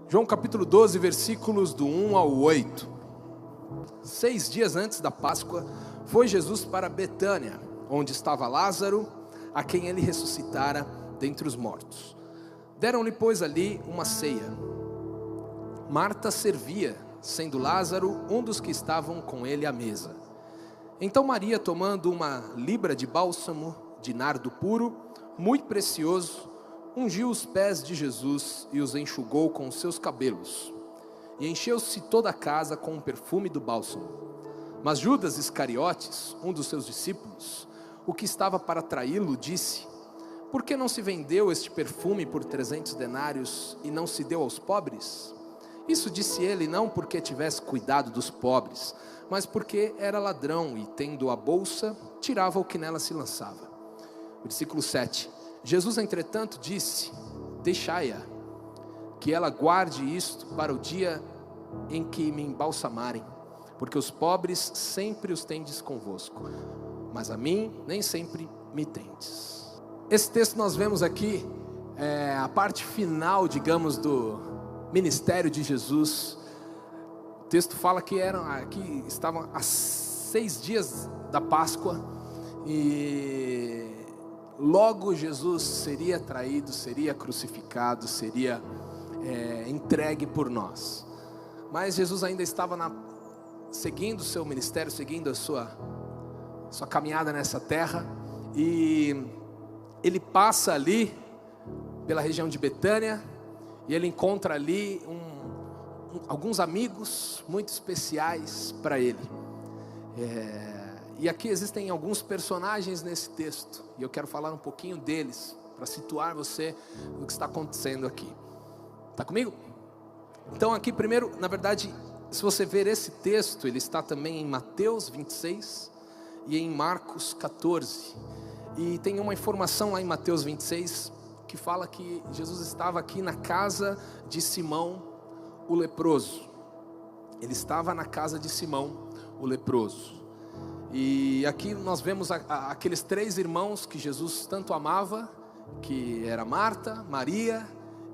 João capítulo 12, versículos do 1 ao 8. 6 dias antes da Páscoa, foi Jesus para Betânia, onde estava Lázaro, a quem ele ressuscitara dentre os mortos. Deram-lhe, pois, ali uma ceia. Marta servia, sendo Lázaro um dos que estavam com ele à mesa. Então Maria, tomando uma libra de bálsamo de nardo puro, muito precioso, ungiu os pés de Jesus e os enxugou com os seus cabelos. E encheu-se toda a casa com o perfume do bálsamo. Mas Judas Iscariotes, um dos seus discípulos, o que estava para traí-lo, disse: por que não se vendeu este perfume por 300 denários e não se deu aos pobres? Isso disse ele não porque tivesse cuidado dos pobres, mas porque era ladrão e, tendo a bolsa, tirava o que nela se lançava. Versículo 7. Jesus, entretanto, disse: deixai-a, que ela guarde isto para o dia em que me embalsamarem, porque os pobres sempre os tendes convosco, mas a mim nem sempre me tendes. Esse texto nós vemos aqui, a parte final, digamos, do ministério de Jesus. O texto fala que estavam a 6 dias da Páscoa, e logo Jesus seria traído, seria crucificado, seria entregue por nós. Mas Jesus ainda estava seguindo o seu ministério, seguindo a sua caminhada nessa terra, e ele passa ali pela região de Betânia, e ele encontra ali alguns amigos muito especiais para ele. E aqui existem alguns personagens nesse texto, e eu quero falar um pouquinho deles, para situar você no que está acontecendo aqui. Está comigo? Então aqui primeiro, na verdade, se você ver esse texto, ele está também em Mateus 26 e em Marcos 14. E tem uma informação lá em Mateus 26 que fala que Jesus estava aqui na casa de Simão, o leproso. Ele estava na casa de Simão, o leproso. E aqui nós vemos aqueles 3 irmãos que Jesus tanto amava, que era Marta, Maria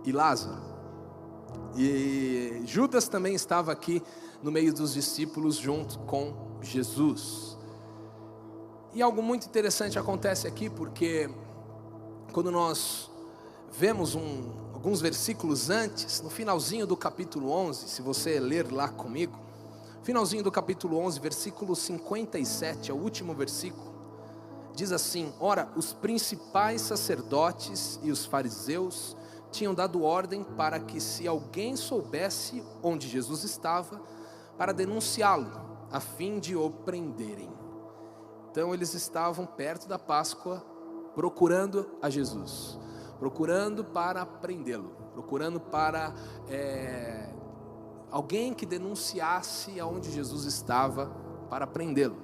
e Lázaro. E Judas também estava aqui no meio dos discípulos junto com Jesus. E algo muito interessante acontece aqui, porque quando nós vemos alguns versículos antes, no finalzinho do capítulo 11, se você ler lá comigo, finalzinho do capítulo 11, versículo 57, é o último versículo, diz assim: ora, os principais sacerdotes e os fariseus tinham dado ordem para que, se alguém soubesse onde Jesus estava, para denunciá-lo, a fim de o prenderem. Então eles estavam perto da Páscoa, procurando a Jesus, procurando para prendê-lo, procurando para alguém que denunciasse aonde Jesus estava para prendê-lo.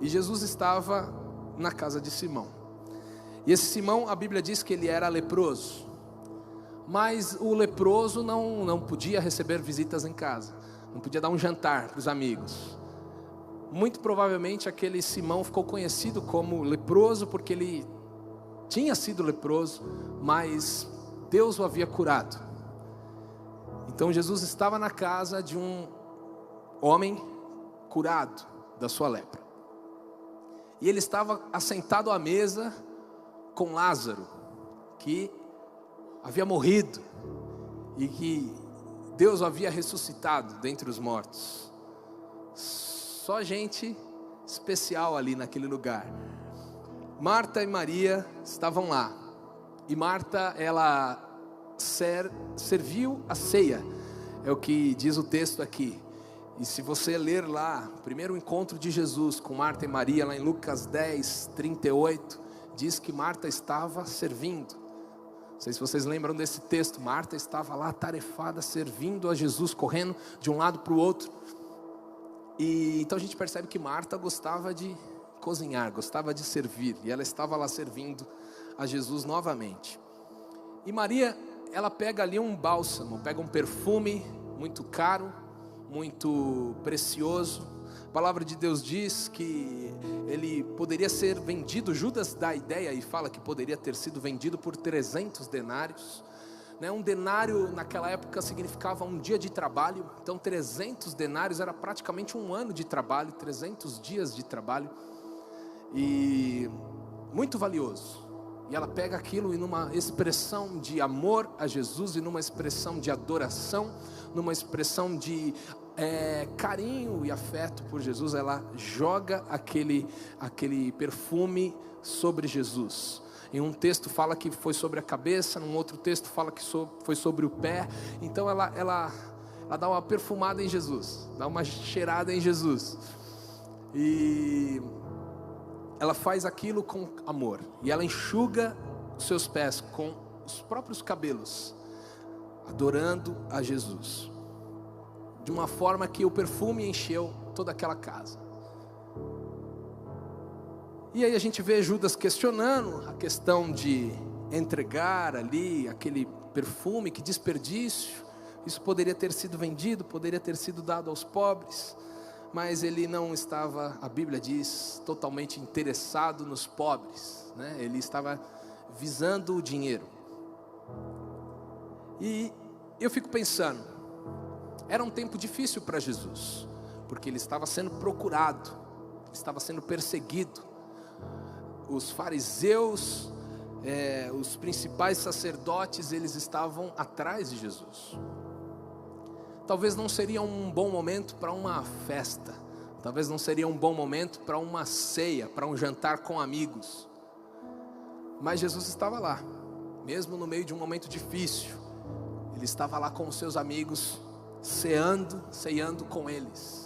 E Jesus estava na casa de Simão. E esse Simão, a Bíblia diz que ele era leproso. Mas o leproso não podia receber visitas em casa, não podia dar um jantar para os amigos. Muito provavelmente aquele Simão ficou conhecido como leproso porque ele tinha sido leproso, mas Deus o havia curado. Então Jesus estava na casa de um homem curado da sua lepra. E ele estava assentado à mesa com Lázaro, que havia morrido e que Deus o havia ressuscitado dentre os mortos. Só gente especial ali naquele lugar. Marta e Maria estavam lá. E Marta, ela serviu a ceia, é o que diz o texto aqui. E se você ler lá, o primeiro encontro de Jesus com Marta e Maria, lá em Lucas 10, 38, diz que Marta estava servindo. Não sei se vocês lembram desse texto. Marta estava lá atarefada, servindo a Jesus, correndo de um lado para o outro. E então a gente percebe que Marta gostava de cozinhar, gostava de servir, e ela estava lá servindo a Jesus novamente. E Maria, ela pega ali um bálsamo, pega um perfume muito caro, muito precioso. A palavra de Deus diz que ele poderia ser vendido. Judas dá a ideia e fala que poderia ter sido vendido por 300 denários. né? Um denário naquela época significava um dia de trabalho, então 300 denários era praticamente um ano de trabalho, 300 dias de trabalho, e muito valioso. E ela pega aquilo e numa expressão de amor a Jesus, e numa expressão de adoração, numa expressão de carinho e afeto por Jesus, ela joga aquele perfume sobre Jesus. Em um texto fala que foi sobre a cabeça, num outro texto fala que foi sobre o pé. Então ela dá uma perfumada em Jesus, dá uma cheirada em Jesus, e ela faz aquilo com amor, e ela enxuga os seus pés com os próprios cabelos, adorando a Jesus, de uma forma que o perfume encheu toda aquela casa. E aí a gente vê Judas questionando a questão de entregar ali aquele perfume, que desperdício, isso poderia ter sido vendido, poderia ter sido dado aos pobres. Mas ele não estava, a Bíblia diz, totalmente interessado nos pobres, né? Ele estava visando o dinheiro. E eu fico pensando, era um tempo difícil para Jesus, porque ele estava sendo procurado, estava sendo perseguido. Os fariseus, os principais sacerdotes, eles estavam atrás de Jesus. Talvez não seria um bom momento para uma festa, talvez não seria um bom momento para uma ceia, para um jantar com amigos. Mas Jesus estava lá, mesmo no meio de um momento difícil. Ele estava lá com os seus amigos, ceando com eles.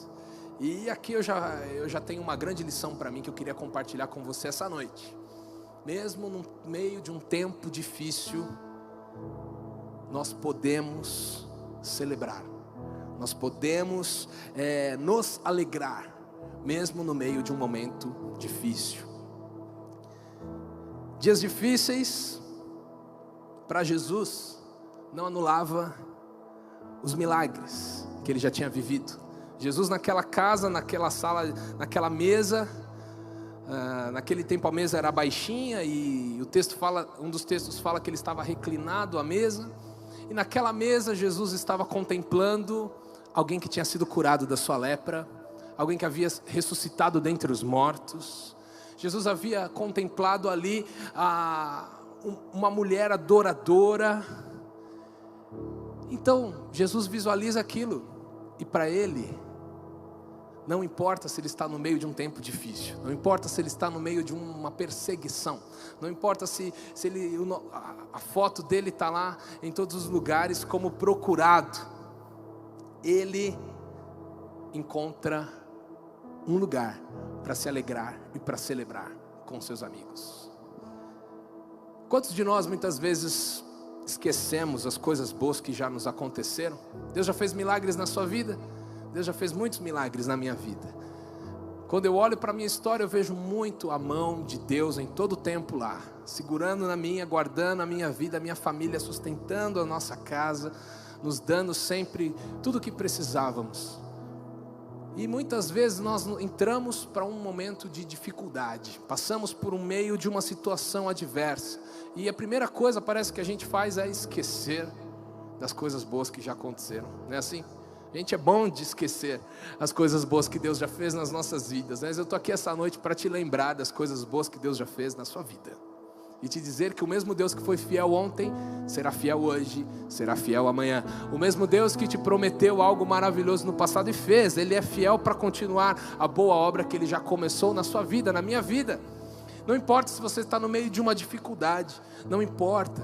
E aqui eu já tenho uma grande lição para mim que eu queria compartilhar com você essa noite. Mesmo no meio de um tempo difícil, nós podemos celebrar, nós podemos nos alegrar, mesmo no meio de um momento difícil. Dias difíceis para Jesus não anulava os milagres que ele já tinha vivido. Jesus naquela casa, naquela sala, naquela mesa, naquele tempo a mesa era baixinha, e um dos textos fala que ele estava reclinado à mesa, e naquela mesa Jesus estava contemplando alguém que tinha sido curado da sua lepra, alguém que havia ressuscitado dentre os mortos. Jesus havia contemplado ali uma mulher adoradora. Então Jesus visualiza aquilo, e para ele não importa se ele está no meio de um tempo difícil, não importa se ele está no meio de uma perseguição, não importa se a foto dele está lá em todos os lugares como procurado, ele encontra um lugar para se alegrar e para celebrar com seus amigos. Quantos de nós muitas vezes esquecemos as coisas boas que já nos aconteceram? Deus já fez milagres na sua vida? Deus já fez muitos milagres na minha vida. Quando eu olho para a minha história, eu vejo muito a mão de Deus em todo o tempo lá, segurando na minha, guardando a minha vida, a minha família, sustentando a nossa casa, nos dando sempre tudo o que precisávamos. E muitas vezes nós entramos para um momento de dificuldade, passamos por um meio de uma situação adversa, e a primeira coisa parece que a gente faz é esquecer das coisas boas que já aconteceram, não é assim? A gente é bom de esquecer as coisas boas que Deus já fez nas nossas vidas, mas eu estou aqui essa noite para te lembrar das coisas boas que Deus já fez na sua vida, e te dizer que o mesmo Deus que foi fiel ontem, será fiel hoje, será fiel amanhã. O mesmo Deus que te prometeu algo maravilhoso no passado e fez, Ele é fiel para continuar a boa obra que Ele já começou na sua vida, na minha vida. Não importa se você está no meio de uma dificuldade, não importa,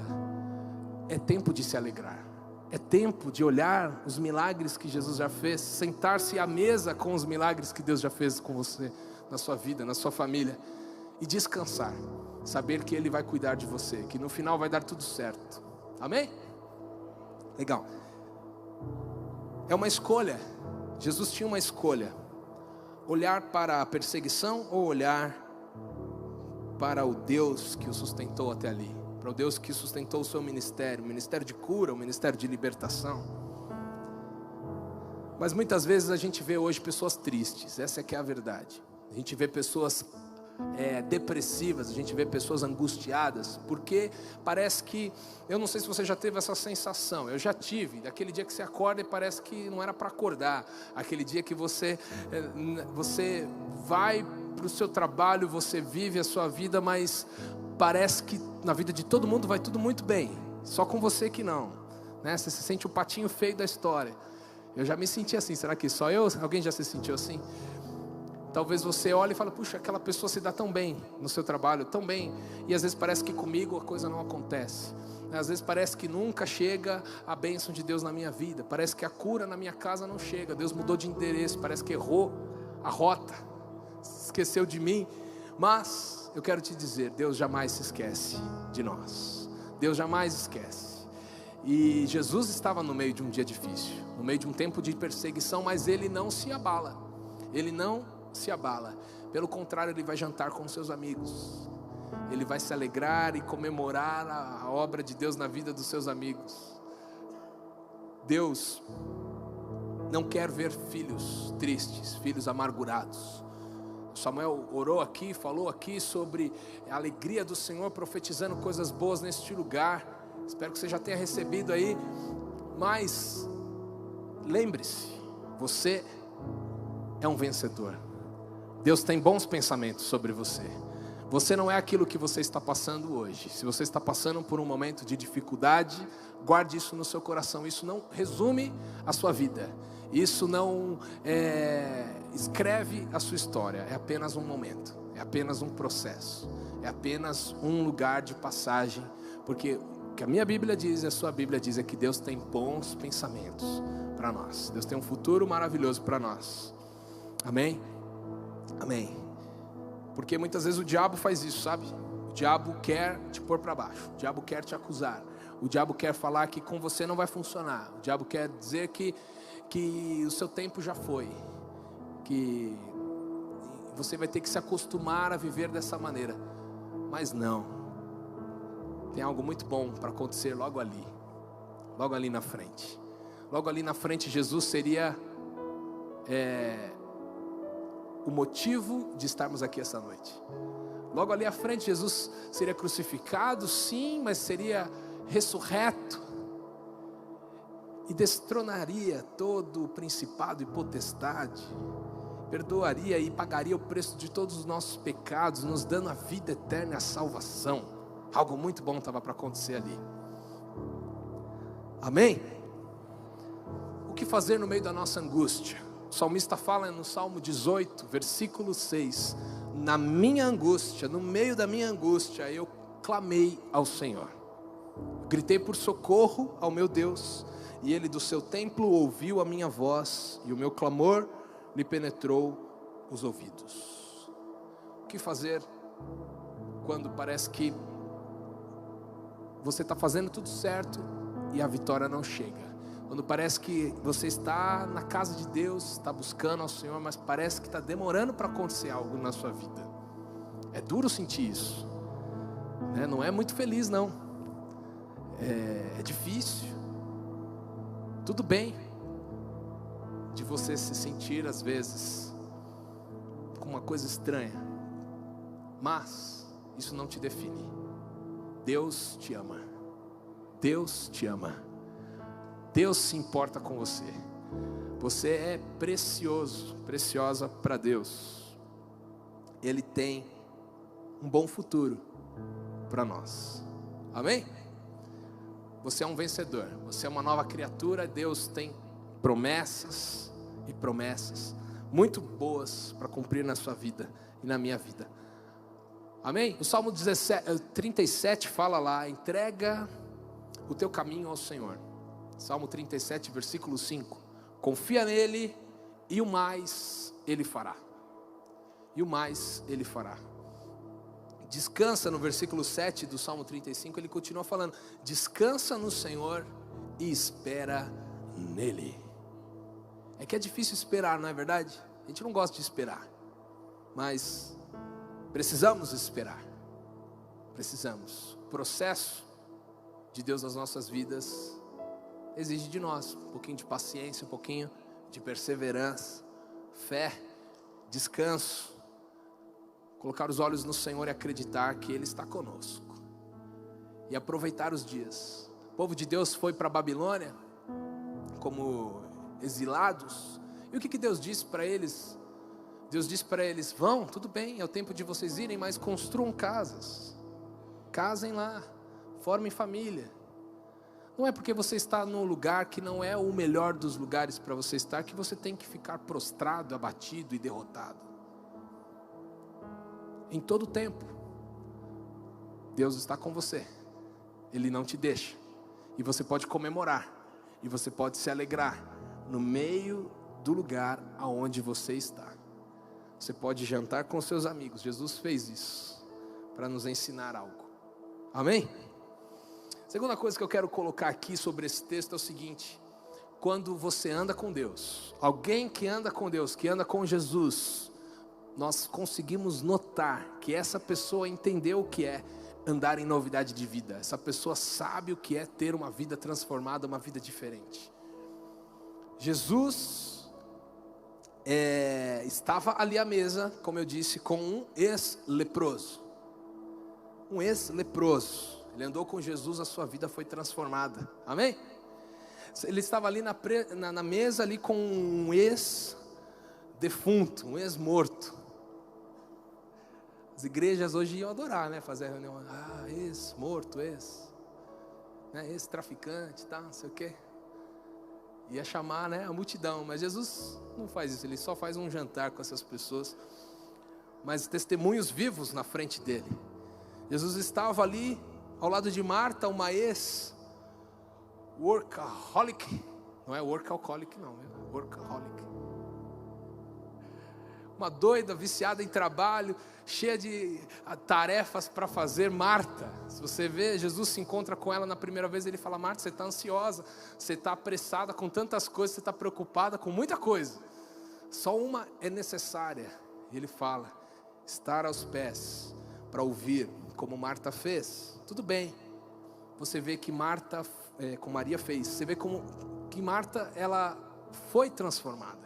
é tempo de se alegrar. É tempo de olhar os milagres que Jesus já fez, sentar-se à mesa com os milagres que Deus já fez com você, na sua vida, na sua família, e descansar, saber que Ele vai cuidar de você, que no final vai dar tudo certo. Amém? Legal. É uma escolha. Jesus tinha uma escolha: olhar para a perseguição ou olhar para o Deus que o sustentou até ali, para o Deus que sustentou o seu ministério, o ministério de cura, o ministério de libertação. Mas muitas vezes a gente vê hoje pessoas tristes, essa é que é a verdade. A gente vê pessoas depressivas, a gente vê pessoas angustiadas, porque parece que, eu não sei se você já teve essa sensação, eu já tive, daquele dia que você acorda e parece que não era para acordar, aquele dia que você vai para o seu trabalho, você vive a sua vida, mas parece que na vida de todo mundo vai tudo muito bem, só com você que não, né? Você se sente o patinho feio da história. Eu já me senti assim, será que só eu? Alguém já se sentiu assim? Talvez você olhe e fale, puxa, aquela pessoa se dá tão bem no seu trabalho, tão bem, e às vezes parece que comigo a coisa não acontece. Às vezes parece que nunca chega a bênção de Deus na minha vida, parece que a cura na minha casa não chega, Deus mudou de endereço, parece que errou a rota, esqueceu de mim. Mas eu quero te dizer, Deus jamais se esquece de nós, Deus jamais esquece. E Jesus estava no meio de um dia difícil, no meio de um tempo de perseguição, mas Ele não se abala, Ele não se abala, pelo contrário, Ele vai jantar com seus amigos, Ele vai se alegrar e comemorar a obra de Deus na vida dos seus amigos. Deus não quer ver filhos tristes, filhos amargurados. Samuel orou aqui, falou aqui sobre a alegria do Senhor, profetizando coisas boas neste lugar. Espero que você já tenha recebido aí. Mas lembre-se, você é um vencedor. Deus tem bons pensamentos sobre você. Você não é aquilo que você está passando hoje. Se você está passando por um momento de dificuldade, guarde isso no seu coração. Isso não resume a sua vida. Isso não escreve a sua história. É apenas um momento. É apenas um processo. É apenas um lugar de passagem. Porque o que a minha Bíblia diz e a sua Bíblia diz é que Deus tem bons pensamentos para nós. Deus tem um futuro maravilhoso para nós. Amém? Amém. Porque muitas vezes o diabo faz isso, sabe? O diabo quer te pôr para baixo. O diabo quer te acusar. O diabo quer falar que com você não vai funcionar. O diabo quer dizer que o seu tempo já foi. Que você vai ter que se acostumar a viver dessa maneira. Mas não. Tem algo muito bom para acontecer logo ali. Logo ali na frente. Logo ali na frente Jesus seria o motivo de estarmos aqui essa noite. Logo ali à frente Jesus seria crucificado, sim, mas seria ressurreto e destronaria todo o principado e potestade, perdoaria e pagaria o preço de todos os nossos pecados, nos dando a vida eterna e a salvação. Algo muito bom estava para acontecer ali. Amém? O que fazer no meio da nossa angústia? O salmista fala no Salmo 18, versículo 6: na minha angústia, no meio da minha angústia, eu clamei ao Senhor. Gritei por socorro ao meu Deus, e Ele do seu templo ouviu a minha voz, e o meu clamor lhe penetrou os ouvidos. O que fazer quando parece que você está fazendo tudo certo e a vitória não chega? Quando parece que você está na casa de Deus, está buscando ao Senhor, mas parece que está demorando para acontecer algo na sua vida. É duro sentir isso, né? Não é muito feliz não. É difícil. Tudo bem de você se sentir às vezes com uma coisa estranha, mas isso não te define. Deus te ama. Deus te ama. Deus se importa com você. Você é precioso, preciosa para Deus. Ele tem um bom futuro para nós. Amém? Você é um vencedor. Você é uma nova criatura. Deus tem promessas e promessas muito boas para cumprir na sua vida e na minha vida. Amém? O Salmo 37 fala lá: entrega o teu caminho ao Senhor. Salmo 37, versículo 5. Confia nele e o mais ele fará. E o mais ele fará. Descansa no versículo 7 do Salmo 35, ele continua falando: descansa no Senhor e espera nele. É que é difícil esperar, não é verdade? A gente não gosta de esperar, mas precisamos esperar. Precisamos. O processo de Deus nas nossas vidas exige de nós um pouquinho de paciência, um pouquinho de perseverança, fé, descanso, colocar os olhos no Senhor e acreditar que Ele está conosco. E aproveitar os dias. O povo de Deus foi para a Babilônia como exilados. E o que Deus disse para eles? Deus disse para eles: vão, tudo bem, é o tempo de vocês irem, mas construam casas. Casem lá, formem família. Não é porque você está num lugar que não é o melhor dos lugares para você estar, que você tem que ficar prostrado, abatido e derrotado. Em todo tempo, Deus está com você. Ele não te deixa. E você pode comemorar. E você pode se alegrar no meio do lugar aonde você está. Você pode jantar com seus amigos. Jesus fez isso para nos ensinar algo. Amém? Segunda coisa que eu quero colocar aqui sobre esse texto é o seguinte: quando você anda com Deus, alguém que anda com Deus, que anda com Jesus, nós conseguimos notar que essa pessoa entendeu o que é andar em novidade de vida. Essa pessoa sabe o que é ter uma vida transformada, uma vida diferente. Jesus estava ali à mesa, como eu disse, com um ex-leproso. Um ex-leproso. Ele andou com Jesus, a sua vida foi transformada. Amém? Ele estava ali na mesa ali com um ex-defunto, um ex-morto. As igrejas hoje iam adorar, né? Fazer a reunião. Ex-morto, ex-traficante, tá? Não sei o quê. Ia chamar, né, a multidão. Mas Jesus não faz isso. Ele só faz um jantar com essas pessoas. Mas testemunhos vivos na frente dele. Jesus estava ali ao lado de Marta, uma ex-workaholic. Não é workaholic não, é workaholic. Uma doida, viciada em trabalho, cheia de tarefas para fazer. Marta, se você vê, Jesus se encontra com ela na primeira vez, ele fala: Marta, você está ansiosa, você está apressada com tantas coisas, você está preocupada com muita coisa, só uma é necessária. E ele fala: estar aos pés para ouvir, como Marta fez. Tudo bem, você vê que Marta, como Maria fez, você vê como que Marta, ela foi transformada.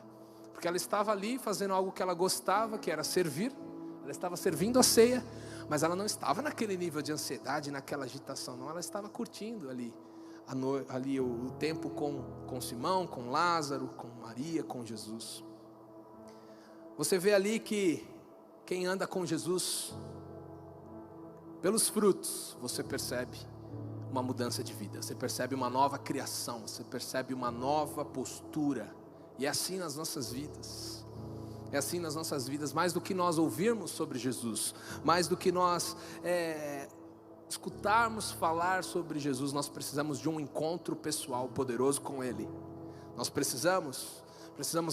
Porque ela estava ali fazendo algo que ela gostava, que era servir. Ela estava servindo a ceia, mas ela não estava naquele nível de ansiedade, naquela agitação, não. Ela estava curtindo ali o tempo com Simão, com Lázaro, com Maria, com Jesus. Você vê ali que quem anda com Jesus, pelos frutos, você percebe uma mudança de vida. Você percebe uma nova criação, você percebe uma nova postura. E é assim nas nossas vidas. É assim nas nossas vidas. Mais do que nós ouvirmos sobre Jesus, mais do que nós escutarmos falar sobre Jesus, nós precisamos de um encontro pessoal poderoso com Ele. Nós precisamos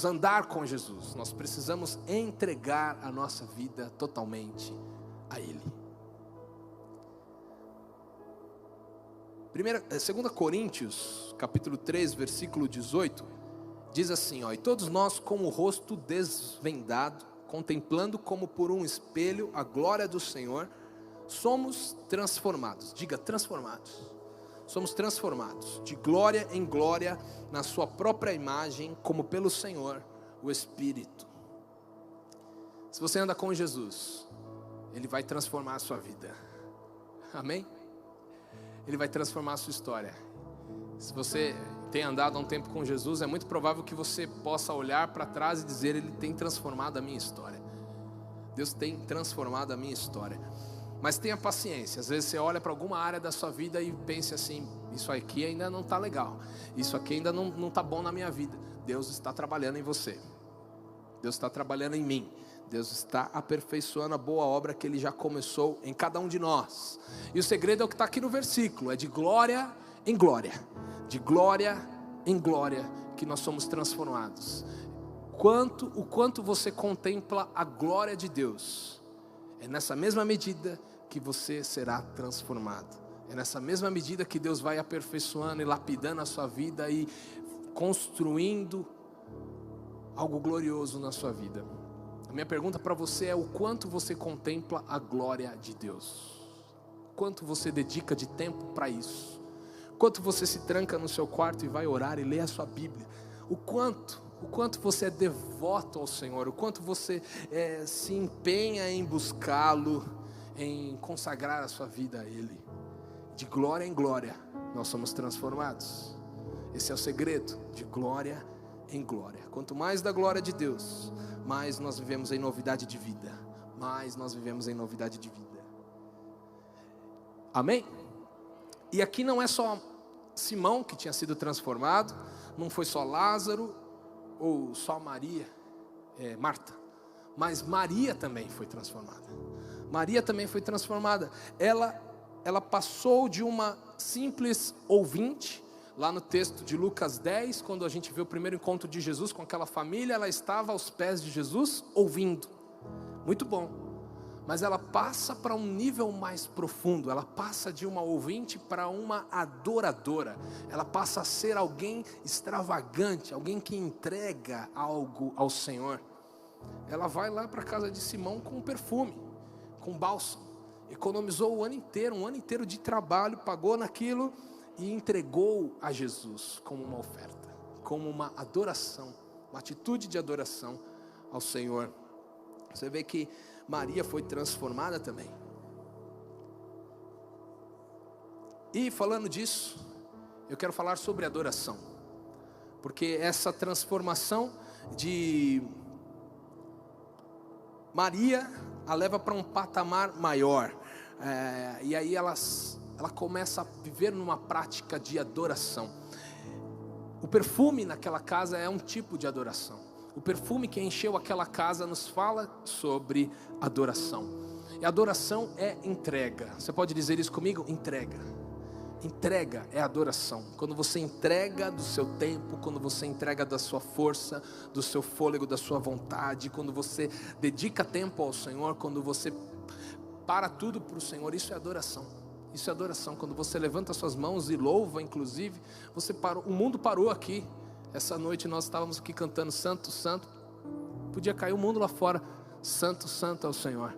andar com Jesus. Nós precisamos entregar a nossa vida totalmente a Ele. 2 Coríntios, capítulo 3, versículo 18, diz assim, e todos nós com o rosto desvendado, contemplando como por um espelho a glória do Senhor, somos transformados. Diga, transformados. Somos transformados de glória em glória na sua própria imagem, como pelo Senhor, o Espírito. Se você anda com Jesus, Ele vai transformar a sua vida. Amém? Ele vai transformar a sua história. Se você tem andado há um tempo com Jesus, é muito provável que você possa olhar para trás e dizer: Ele tem transformado a minha história. Deus tem transformado a minha história. Mas tenha paciência. Às vezes você olha para alguma área da sua vida e pensa assim: isso aqui ainda não está legal, isso aqui ainda não está bom na minha vida. Deus está trabalhando em você. Deus está trabalhando em mim. Deus está aperfeiçoando a boa obra que Ele já começou em cada um de nós. E o segredo é o que está aqui no versículo: é de glória em glória, de glória em glória que nós somos transformados. O quanto você contempla a glória de Deus, é nessa mesma medida que você será transformado. É nessa mesma medida que Deus vai aperfeiçoando e lapidando a sua vida e construindo algo glorioso na sua vida. A minha pergunta para você é: o quanto você contempla a glória de Deus? Quanto você dedica de tempo para isso? Quanto você se tranca no seu quarto e vai orar e ler a sua Bíblia? O quanto o quanto você é devoto ao Senhor, o quanto você se empenha em buscá-lo, em consagrar a sua vida a Ele. De glória em glória nós somos transformados. Esse é o segredo, de glória em glória. Quanto mais da glória de Deus, mais nós vivemos em novidade de vida. Mais nós vivemos em novidade de vida. Amém? E aqui não é só Simão que tinha sido transformado, não foi só Lázaro ou só Marta, mas Maria também foi transformada. Maria também foi transformada. Ela passou de uma simples ouvinte, lá no texto de Lucas 10, quando a gente vê o primeiro encontro de Jesus com aquela família, ela estava aos pés de Jesus ouvindo. Muito bom. Mas ela passa para um nível mais profundo. Ela passa de uma ouvinte para uma adoradora. Ela passa a ser alguém extravagante, alguém que entrega algo ao Senhor. Ela vai lá para a casa de Simão com perfume, com bálsamo. Economizou o ano inteiro de trabalho, pagou naquilo e entregou a Jesus como uma oferta, como uma adoração, uma atitude de adoração ao Senhor. Você vê que Maria foi transformada também. E falando disso, eu quero falar sobre adoração, porque essa transformação de Maria a leva para um patamar maior, e aí ela começa a viver numa prática de adoração. O perfume naquela casa é um tipo de adoração. O perfume que encheu aquela casa nos fala sobre adoração. E adoração é entrega. Você pode dizer isso comigo? Entrega. Entrega é adoração. Quando você entrega do seu tempo, quando você entrega da sua força, do seu fôlego, da sua vontade, quando você dedica tempo ao Senhor, quando você para tudo para o Senhor, isso é adoração. Isso é adoração. Quando você levanta suas mãos e louva, inclusive, você parou, o mundo parou aqui. Essa noite nós estávamos aqui cantando Santo, Santo. Podia cair o mundo lá fora. Santo, Santo é o Senhor.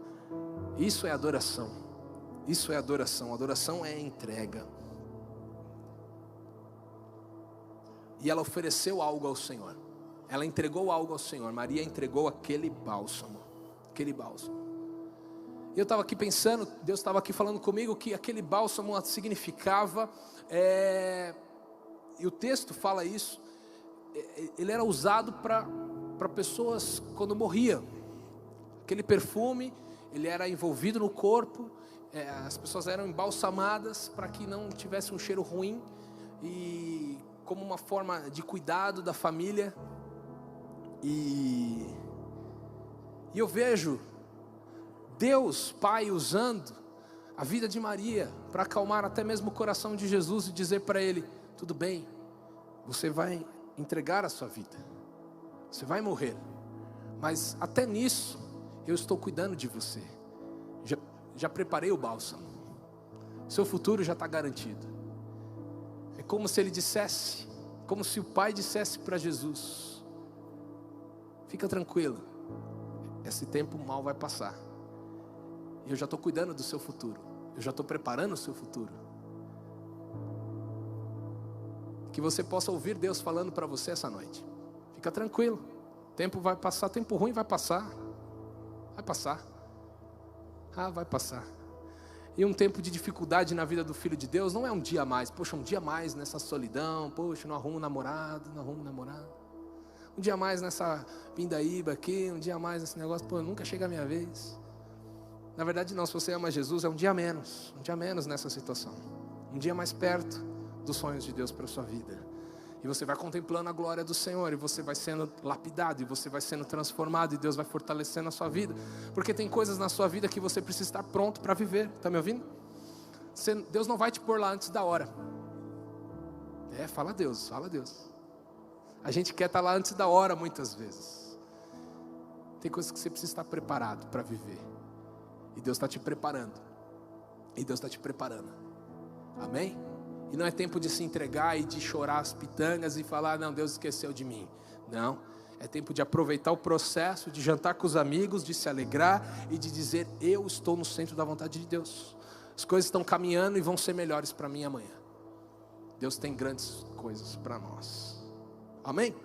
Isso é adoração. Isso é adoração. Adoração é entrega. E ela ofereceu algo ao Senhor. Ela entregou algo ao Senhor. Maria entregou aquele bálsamo. Aquele bálsamo. E eu estava aqui pensando, Deus estava aqui falando comigo que aquele bálsamo significava, e o texto fala isso, ele era usado para pessoas quando morriam. Aquele perfume, ele era envolvido no corpo, as pessoas eram embalsamadas para que não tivesse um cheiro ruim, e como uma forma de cuidado da família. E eu vejo Deus Pai usando a vida de Maria para acalmar até mesmo o coração de Jesus e dizer para ele: tudo bem, você vai entregar a sua vida, você vai morrer, mas até nisso eu estou cuidando de você. Já preparei o bálsamo, seu futuro já está garantido. É como se ele dissesse, como se o Pai dissesse para Jesus: fica tranquilo, esse tempo mal vai passar, eu já estou cuidando do seu futuro, eu já estou preparando o seu futuro. Que você possa ouvir Deus falando para você essa noite: fica tranquilo, tempo vai passar, tempo ruim vai passar. Vai passar. Vai passar. E um tempo de dificuldade na vida do Filho de Deus não é um dia a mais. Poxa, um dia a mais nessa solidão. Poxa, não arrumo namorado, não arrumo namorado. Um dia a mais nessa pindaíba aqui, um dia a mais nesse negócio. Pô, nunca chega a minha vez. Na verdade não, se você ama Jesus, é um dia a menos nessa situação. Um dia mais perto dos sonhos de Deus para a sua vida. E você vai contemplando a glória do Senhor, e você vai sendo lapidado, e você vai sendo transformado, e Deus vai fortalecendo a sua vida. Porque tem coisas na sua vida que você precisa estar pronto para viver. Está me ouvindo? Deus não vai te pôr lá antes da hora. Fala a Deus, fala a Deus. A gente quer estar lá antes da hora muitas vezes. Tem coisas que você precisa estar preparado para viver. E Deus está te preparando. E Deus está te preparando. Amém? E não é tempo de se entregar e de chorar as pitangas e falar: não, Deus esqueceu de mim. Não, é tempo de aproveitar o processo, de jantar com os amigos, de se alegrar e de dizer: eu estou no centro da vontade de Deus. As coisas estão caminhando e vão ser melhores para mim amanhã. Deus tem grandes coisas para nós. Amém?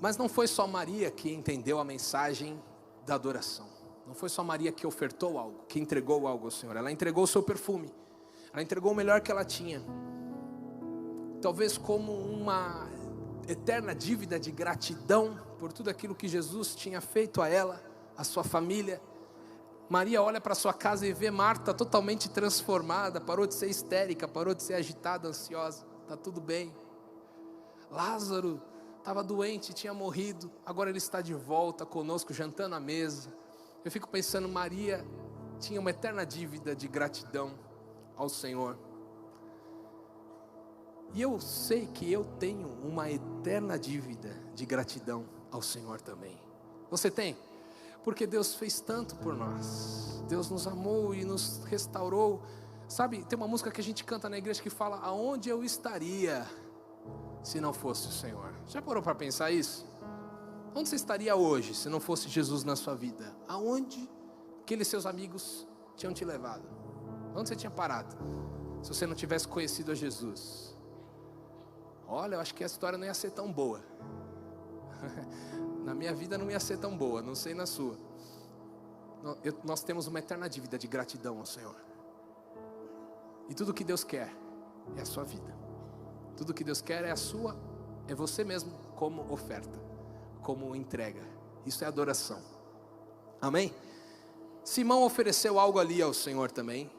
Mas não foi só Maria que entendeu a mensagem da adoração. Não foi só Maria que ofertou algo, que entregou algo ao Senhor. Ela entregou o seu perfume. Ela entregou o melhor que ela tinha. Talvez como uma eterna dívida de gratidão por tudo aquilo que Jesus tinha feito a ela, a sua família. Maria olha para sua casa e vê Marta totalmente transformada, parou de ser histérica, parou de ser agitada, ansiosa. Está tudo bem. Lázaro estava doente, tinha morrido, agora ele está de volta conosco, jantando à mesa. Eu fico pensando, Maria tinha uma eterna dívida de gratidão ao Senhor. E eu sei que eu tenho uma eterna dívida de gratidão ao Senhor também. Você tem? Porque Deus fez tanto por nós. Deus nos amou e nos restaurou. Sabe, tem uma música que a gente canta na igreja que fala: aonde eu estaria se não fosse o Senhor? Já parou para pensar isso? Onde você estaria hoje se não fosse Jesus na sua vida? Aonde aqueles seus amigos tinham te levado? Onde você tinha parado se você não tivesse conhecido a Jesus? Olha, eu acho que a história não ia ser tão boa. Na minha vida não ia ser tão boa, não sei na sua. Nós temos uma eterna dívida de gratidão ao Senhor. E tudo que Deus quer é a sua vida. Tudo que Deus quer é você mesmo como oferta, como entrega. Isso é adoração. Amém? Simão ofereceu algo ali ao Senhor também.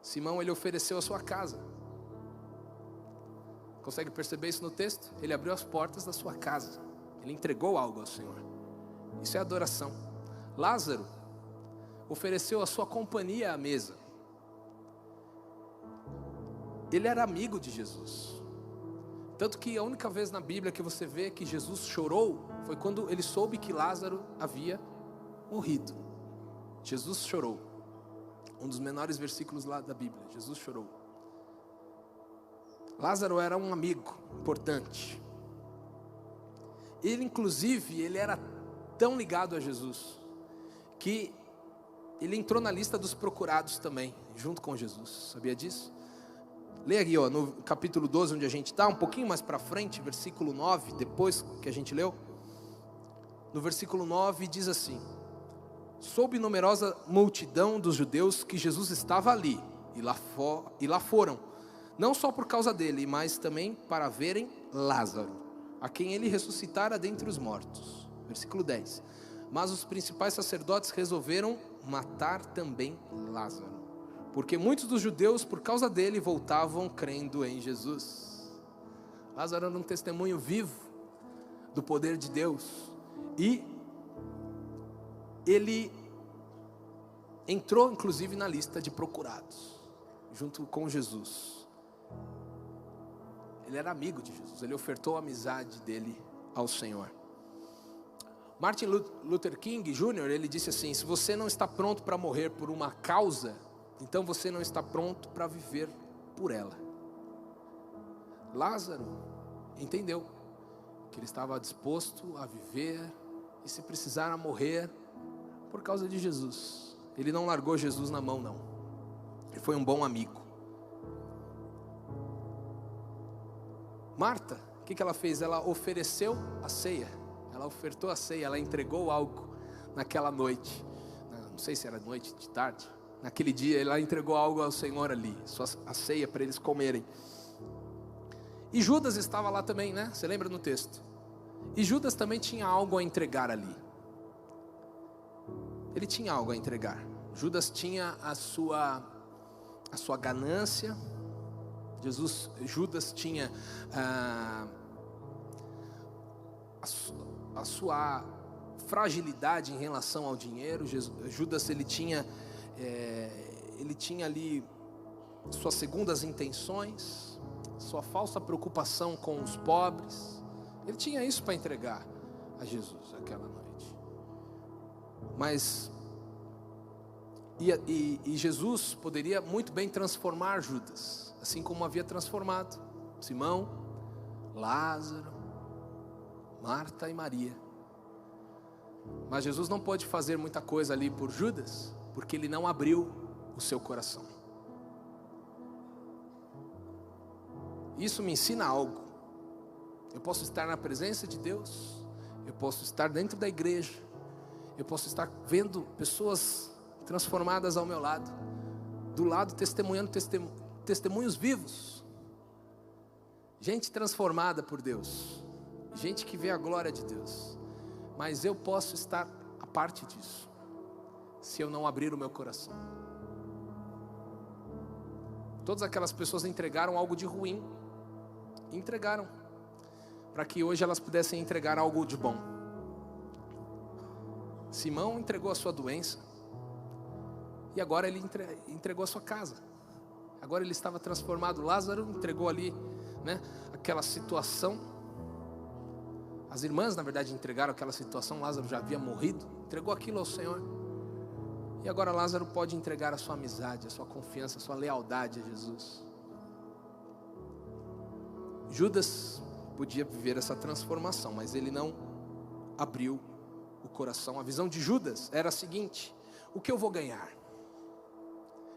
Simão, ele ofereceu a sua casa. Consegue perceber isso no texto? Ele abriu as portas da sua casa. Ele entregou algo ao Senhor. Isso é adoração. Lázaro ofereceu a sua companhia à mesa. Ele era amigo de Jesus. Tanto que a única vez na Bíblia que você vê que Jesus chorou foi quando ele soube que Lázaro havia morrido. Jesus chorou. Um dos menores versículos lá da Bíblia. Jesus chorou. Lázaro era um amigo importante. Ele, inclusive, ele era tão ligado a Jesus que ele entrou na lista dos procurados também, junto com Jesus. Sabia disso? Leia aqui, no capítulo 12, onde a gente está, um pouquinho mais para frente, versículo 9, depois que a gente leu. No versículo 9 diz assim: soube numerosa multidão dos judeus que Jesus estava ali, e lá foram, não só por causa dele, mas também para verem Lázaro, a quem ele ressuscitara dentre os mortos. Versículo 10. Mas os principais sacerdotes resolveram matar também Lázaro, porque muitos dos judeus, por causa dele, voltavam crendo em Jesus. Lázaro era um testemunho vivo do poder de Deus. E ele entrou, inclusive, na lista de procurados, junto com Jesus. Ele era amigo de Jesus, ele ofertou a amizade dele ao Senhor. Martin Luther King Jr., ele disse assim: se você não está pronto para morrer por uma causa, então você não está pronto para viver por ela. Lázaro entendeu que ele estava disposto a viver e, se precisar, a morrer por causa de Jesus. Ele não largou Jesus na mão, não. Ele foi um bom amigo. Marta, o que ela fez? Ela ofereceu a ceia. Ela ofertou a ceia, ela entregou algo naquela noite. Não sei se era noite, de tarde. Naquele dia ela entregou algo ao Senhor ali, a ceia para eles comerem. E Judas estava lá também, né? Você lembra no texto? E Judas também tinha algo a entregar ali. Ele tinha algo a entregar. Judas tinha a sua ganância. Judas tinha a sua fragilidade em relação ao dinheiro. Judas ele tinha ali suas segundas intenções, sua falsa preocupação com os pobres. Ele tinha isso para entregar a Jesus aquela noite. Mas e Jesus poderia muito bem transformar Judas, assim como havia transformado Simão, Lázaro, Marta e Maria. Mas Jesus não pôde fazer muita coisa ali por Judas, porque ele não abriu o seu coração. Isso me ensina algo. Eu posso estar na presença de Deus, eu posso estar dentro da igreja, eu posso estar vendo pessoas transformadas ao meu lado, do lado testemunhando testemunhos vivos, gente transformada por Deus, gente que vê a glória de Deus, mas eu posso estar a parte disso, se eu não abrir o meu coração. Todas aquelas pessoas entregaram algo de ruim, entregaram, para que hoje elas pudessem entregar algo de bom. Simão entregou a sua doença, e agora ele entregou a sua casa. Agora ele estava transformado. Lázaro entregou ali, né, aquela situação. As irmãs, na verdade, entregaram aquela situação. Lázaro já havia morrido, entregou aquilo ao Senhor. E agora Lázaro pode entregar a sua amizade, a sua confiança, a sua lealdade a Jesus. Judas podia viver essa transformação, mas ele não abriu o coração. A visão de Judas era a seguinte: o que eu vou ganhar?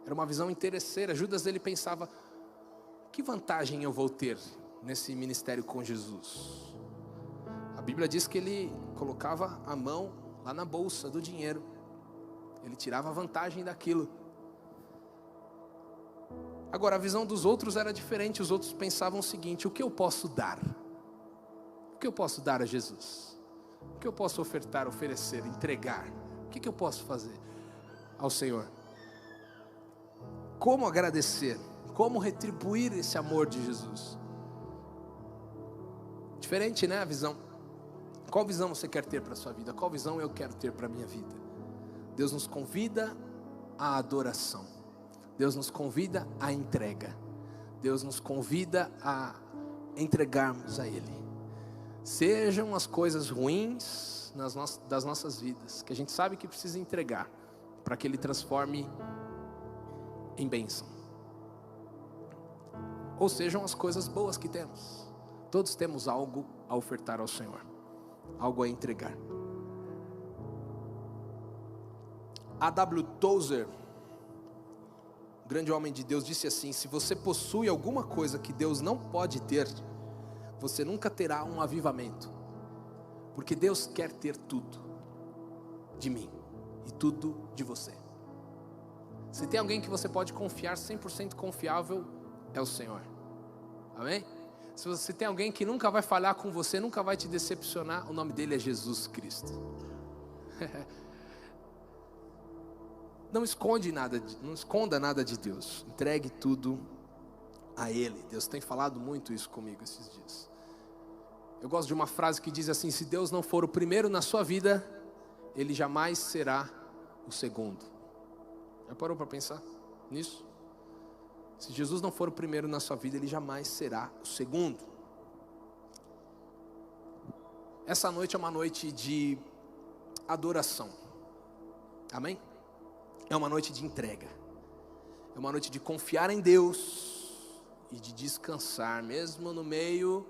Era uma visão interesseira. Judas, ele pensava: que vantagem eu vou ter nesse ministério com Jesus? A Bíblia diz que ele colocava a mão lá na bolsa do dinheiro, ele tirava vantagem daquilo. Agora a visão dos outros era diferente. Os outros pensavam o seguinte: o que eu posso dar? O que eu posso dar a Jesus? O que eu posso ofertar, oferecer, entregar? O que eu posso fazer ao Senhor? Como agradecer? Como retribuir esse amor de Jesus? Diferente, né, a visão. Qual visão você quer ter para a sua vida? Qual visão eu quero ter para a minha vida? Deus nos convida à adoração. Deus nos convida à entrega. Deus nos convida a entregarmos a Ele. Sejam as coisas ruins das nossas vidas, que a gente sabe que precisa entregar, para que Ele transforme em bênção. Ou sejam as coisas boas que temos. Todos temos algo a ofertar ao Senhor, algo a entregar. A.W. Tozer, grande homem de Deus, disse assim: se você possui alguma coisa que Deus não pode ter, você nunca terá um avivamento, porque Deus quer ter tudo de mim e tudo de você. Se tem alguém que você pode confiar 100% confiável, é o Senhor. Amém? Se você tem alguém que nunca vai falhar com você, nunca vai te decepcionar, o nome dele é Jesus Cristo. Não esconda nada de Deus. Entregue tudo a Ele. Deus tem falado muito isso comigo esses dias. Eu gosto de uma frase que diz assim: se Deus não for o primeiro na sua vida, Ele jamais será o segundo. Já parou para pensar nisso? Se Jesus não for o primeiro na sua vida, Ele jamais será o segundo. Essa noite é uma noite de adoração. Amém? É uma noite de entrega. É uma noite de confiar em Deus e de descansar, mesmo no meio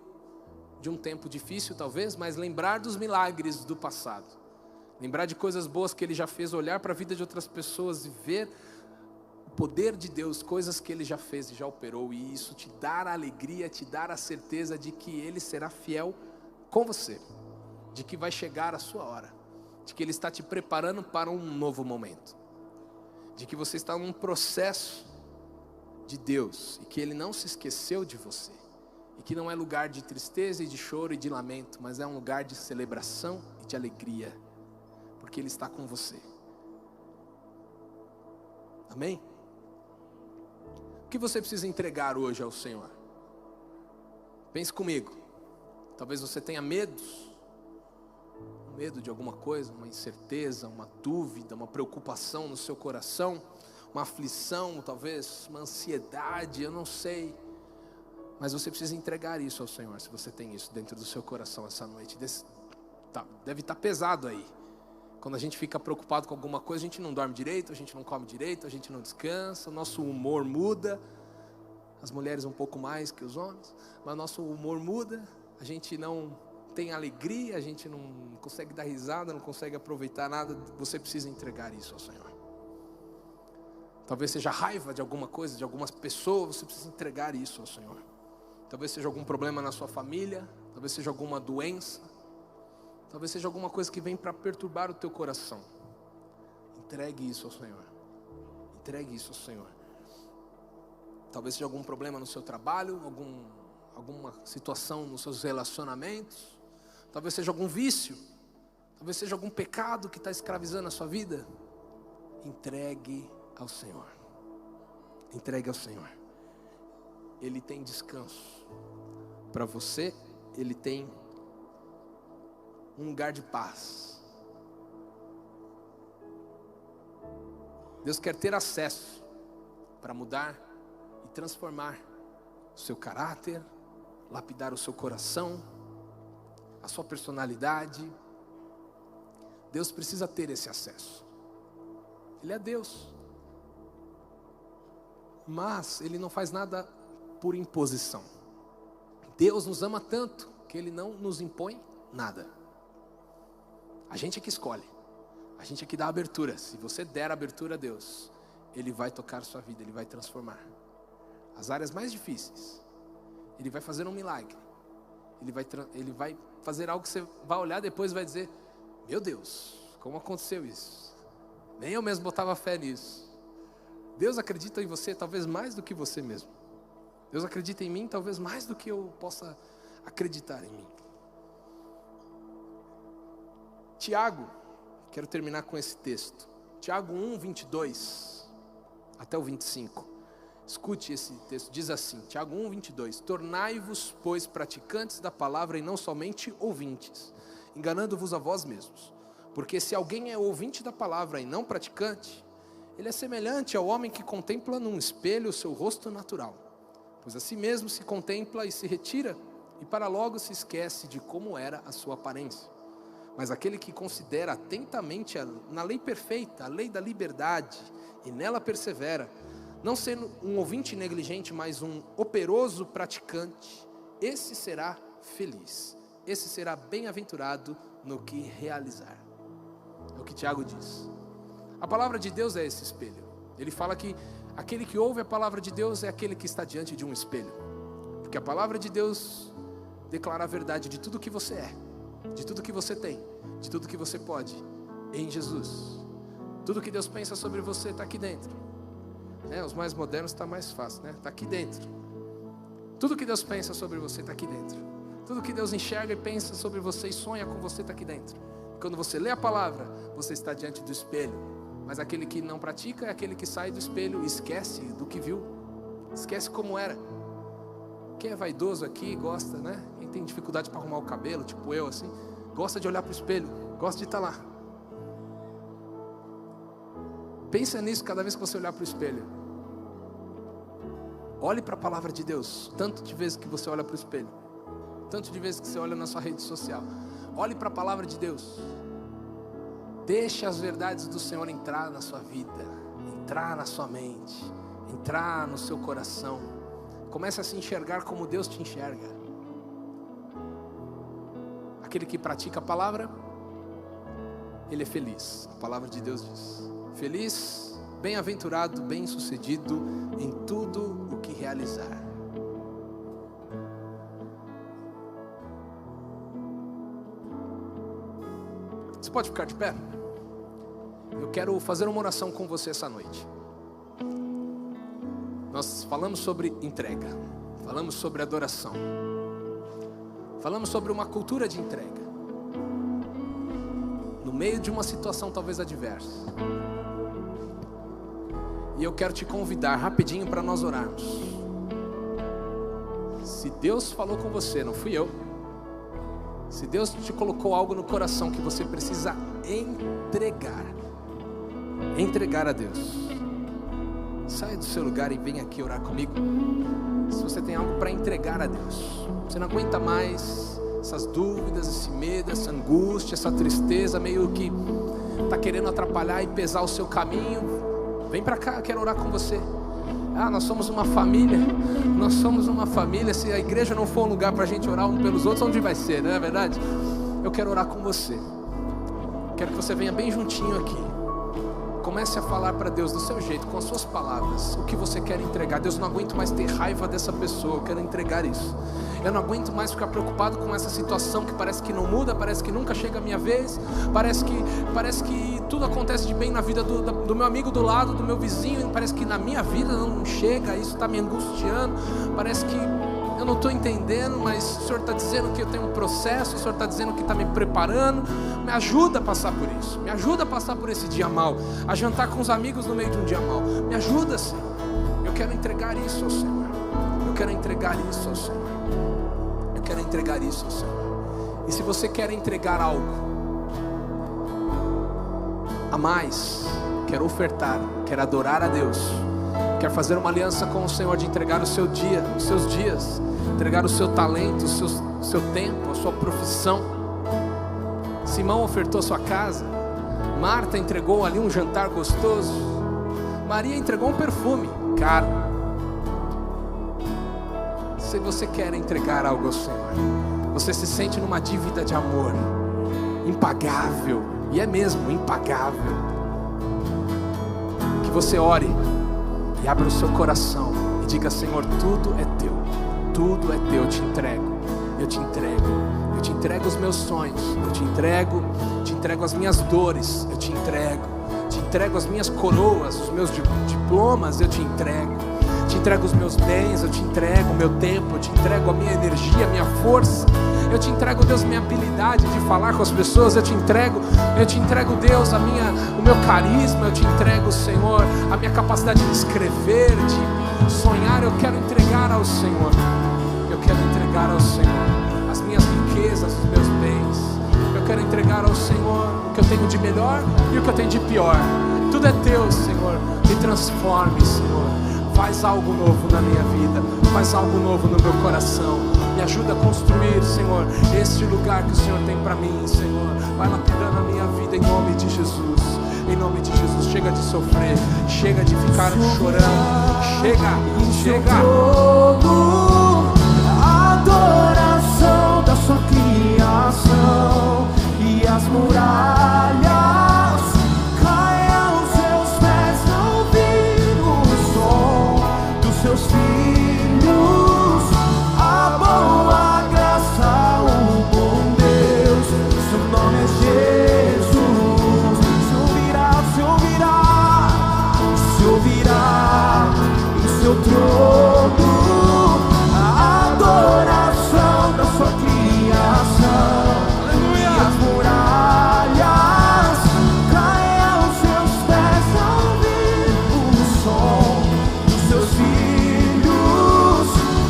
de um tempo difícil talvez, mas lembrar dos milagres do passado. Lembrar de coisas boas que Ele já fez, olhar para a vida de outras pessoas e ver o poder de Deus, coisas que Ele já fez e já operou, e isso te dar a alegria, te dar a certeza de que Ele será fiel com você, de que vai chegar a sua hora, de que Ele está te preparando para um novo momento, de que você está num processo de Deus e que Ele não se esqueceu de você, e que não é lugar de tristeza e de choro e de lamento, mas é um lugar de celebração e de alegria, porque Ele está com você. Amém? O que você precisa entregar hoje ao Senhor? Pense comigo. Talvez você tenha medo de alguma coisa, uma incerteza, uma dúvida, uma preocupação no seu coração, uma aflição, talvez uma ansiedade, eu não sei. Mas você precisa entregar isso ao Senhor, se você tem isso dentro do seu coração essa noite. Deve estar pesado aí. Quando a gente fica preocupado com alguma coisa, a gente não dorme direito, a gente não come direito, a gente não descansa, o nosso humor muda. As mulheres um pouco mais que os homens, mas nosso humor muda, a gente não tem alegria, a gente não consegue dar risada, não consegue aproveitar nada. Você precisa entregar isso ao Senhor. Talvez seja raiva de alguma coisa, de algumas pessoas, você precisa entregar isso ao Senhor. Talvez seja algum problema na sua família, talvez seja alguma doença, Talvez seja alguma coisa que vem para perturbar o teu coração. Entregue isso ao Senhor. Entregue isso ao Senhor. Talvez seja algum problema no seu trabalho, alguma situação nos seus relacionamentos. Talvez seja algum vício. Talvez seja algum pecado que está escravizando a sua vida. Entregue ao Senhor. Entregue ao Senhor. Ele tem descanso para você. Ele tem um lugar de paz. Deus quer ter acesso para mudar e transformar o seu caráter, lapidar o seu coração, a sua personalidade. Deus precisa ter esse acesso. Ele é Deus. Mas Ele não faz nada por imposição. Deus nos ama tanto que Ele não nos impõe nada. A gente é que escolhe. A gente é que dá abertura. Se você der abertura a Deus, Ele vai tocar a sua vida, Ele vai transformar as áreas mais difíceis. Ele vai fazer um milagre. Ele vai fazer algo que você vai olhar depois e vai dizer: meu Deus, como aconteceu isso? Nem eu mesmo botava fé nisso. Deus acredita em você talvez mais do que você mesmo. Deus acredita em mim talvez mais do que eu possa acreditar em mim. Tiago, quero terminar com esse texto. Tiago 1, 22 até o 25. Escute esse texto, diz assim, Tiago 1, 22. Tornai-vos, pois, praticantes da palavra e não somente ouvintes, enganando-vos a vós mesmos. Porque se alguém é ouvinte da palavra e não praticante, ele é semelhante ao homem que contempla num espelho o seu rosto natural. Pois a si mesmo se contempla e se retira, e para logo se esquece de como era a sua aparência. Mas aquele que considera atentamente na lei perfeita, a lei da liberdade, e nela persevera, não sendo um ouvinte negligente, mas um operoso praticante, esse será feliz, esse será bem-aventurado no que realizar. É o que Tiago diz. A palavra de Deus é esse espelho. Ele fala que aquele que ouve a palavra de Deus é aquele que está diante de um espelho. Porque a palavra de Deus declara a verdade de tudo que você é, de tudo que você tem, de tudo que você pode em Jesus. Tudo que Deus pensa sobre você está aqui dentro. Os mais modernos está mais fácil, está aqui dentro. Tudo que Deus pensa sobre você está aqui dentro. Tudo que Deus enxerga e pensa sobre você e sonha com você está aqui dentro. Quando você lê a palavra, você está diante do espelho. Mas aquele que não pratica é aquele que sai do espelho e esquece do que viu, esquece como era. Quem é vaidoso aqui gosta, Quem tem dificuldade para arrumar o cabelo, tipo eu assim, gosta de olhar para o espelho, gosta de estar lá. Pensa nisso cada vez que você olhar para o espelho. Olhe para a palavra de Deus, tanto de vezes que você olha para o espelho, tanto de vezes que você olha na sua rede social. Olhe para a palavra de Deus. Deixe as verdades do Senhor entrar na sua vida, entrar na sua mente, entrar no seu coração. Comece a se enxergar como Deus te enxerga. Aquele que pratica a palavra, ele é feliz. A palavra de Deus diz: feliz, bem-aventurado, bem-sucedido em tudo o que realizar. Você pode ficar de pé? Eu quero fazer uma oração com você essa noite. Nós falamos sobre entrega, falamos sobre adoração, falamos sobre uma cultura de entrega, no meio de uma situação talvez adversa. E eu quero te convidar rapidinho para nós orarmos. Se Deus falou com você, não fui eu. Se Deus te colocou algo no coração que você precisa entregar a Deus, saia do seu lugar e vem aqui orar comigo. Se você tem algo para entregar a Deus, você não aguenta mais essas dúvidas, esse medo, essa angústia, essa tristeza meio que está querendo atrapalhar e pesar o seu caminho, vem para cá, eu quero orar com você. Nós somos uma família. Se a igreja não for um lugar para a gente orar um pelos outros, onde vai ser, não é verdade? Eu quero orar com você. Quero que você venha bem juntinho aqui. Comece a falar para Deus do seu jeito, com as suas palavras, o que você quer entregar. Deus, não aguento mais ter raiva dessa pessoa, eu quero entregar isso. Eu não aguento mais ficar preocupado com essa situação que parece que não muda, parece que nunca chega a minha vez, parece que tudo acontece de bem na vida do meu amigo do lado, do meu vizinho, parece que na minha vida não chega, isso está me angustiando, parece que eu não estou entendendo, mas o Senhor está dizendo que eu tenho um processo, o Senhor está dizendo que está me preparando. Me ajuda a passar por isso, me ajuda a passar por esse dia mal, a jantar com os amigos no meio de um dia mal. Me ajuda, Senhor. Eu quero entregar isso ao Senhor. Eu quero entregar isso ao Senhor. Eu quero entregar isso ao Senhor. E se você quer entregar algo a mais, quer ofertar, quer adorar a Deus, quer fazer uma aliança com o Senhor de entregar o seu dia, os seus dias, entregar o seu talento, o seu tempo, a sua profissão. Simão ofertou sua casa, Marta entregou ali um jantar gostoso, Maria entregou um perfume caro. Se você quer entregar algo ao Senhor, você se sente numa dívida de amor impagável, e é mesmo impagável, que você ore e abra o seu coração e diga: Senhor, tudo é teu, eu te entrego, eu te entrego os meus sonhos, eu te entrego as minhas dores, eu te entrego as minhas coroas, os meus diplomas, eu te entrego os meus bens, eu te entrego o meu tempo, eu te entrego a minha energia, a minha força, eu te entrego, Deus, minha habilidade de falar com as pessoas, eu te entrego, Deus, o meu carisma, eu te entrego, Senhor, a minha capacidade de escrever, de sonhar. Eu quero entregar ao Senhor, as minhas riquezas, os meus bens. Eu quero entregar ao Senhor o que eu tenho de melhor e o que eu tenho de pior. Tudo é teu, Senhor. Me transforme, Senhor. Faz algo novo na minha vida, faz algo novo no meu coração. Me ajuda a construir, Senhor, este lugar que o Senhor tem para mim, Senhor. Vai lapidando a minha vida em nome de Jesus. Em nome de Jesus. Chega de sofrer, chega de ficar chorando. Chega. A adoração da sua criação e as muralhas caem aos seus pés, não ouvir o som dos seus filhos. A boa graça, o bom Deus, seu nome é Jesus. Se ouvirá em seu trono a adoração da sua criação. Aleluia. E as muralhas caem aos seus pés ao ouvir o som dos seus filhos.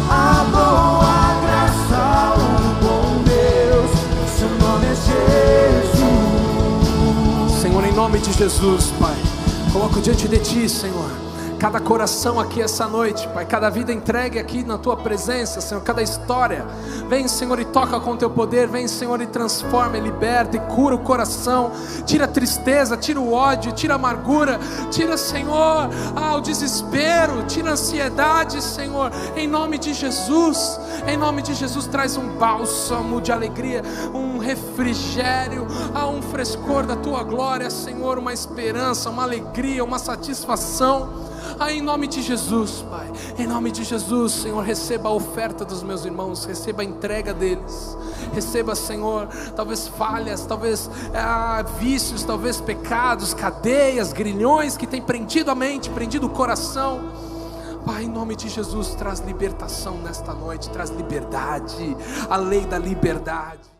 A boa graça, o bom Deus, seu nome é Jesus. Senhor, em nome de Jesus, Pai, coloco diante de Ti, Senhor, cada coração aqui essa noite, Pai, cada vida entregue aqui na Tua presença, Senhor, cada história. Vem, Senhor, e toca com Teu poder. Vem, Senhor, e transforma, e liberta, e cura o coração. Tira a tristeza, tira o ódio, tira a amargura, tira, Senhor, o desespero, tira a ansiedade, Senhor, em nome de Jesus. Em nome de Jesus, traz um bálsamo de alegria, um refrigério, um frescor da Tua glória, Senhor, uma esperança, uma alegria, uma satisfação. Em nome de Jesus, Pai, em nome de Jesus, Senhor, receba a oferta dos meus irmãos, receba a entrega deles, receba, Senhor, talvez falhas, talvez vícios, talvez pecados, cadeias, grilhões que têm prendido a mente, prendido o coração. Pai, em nome de Jesus, traz libertação nesta noite, traz liberdade, a lei da liberdade.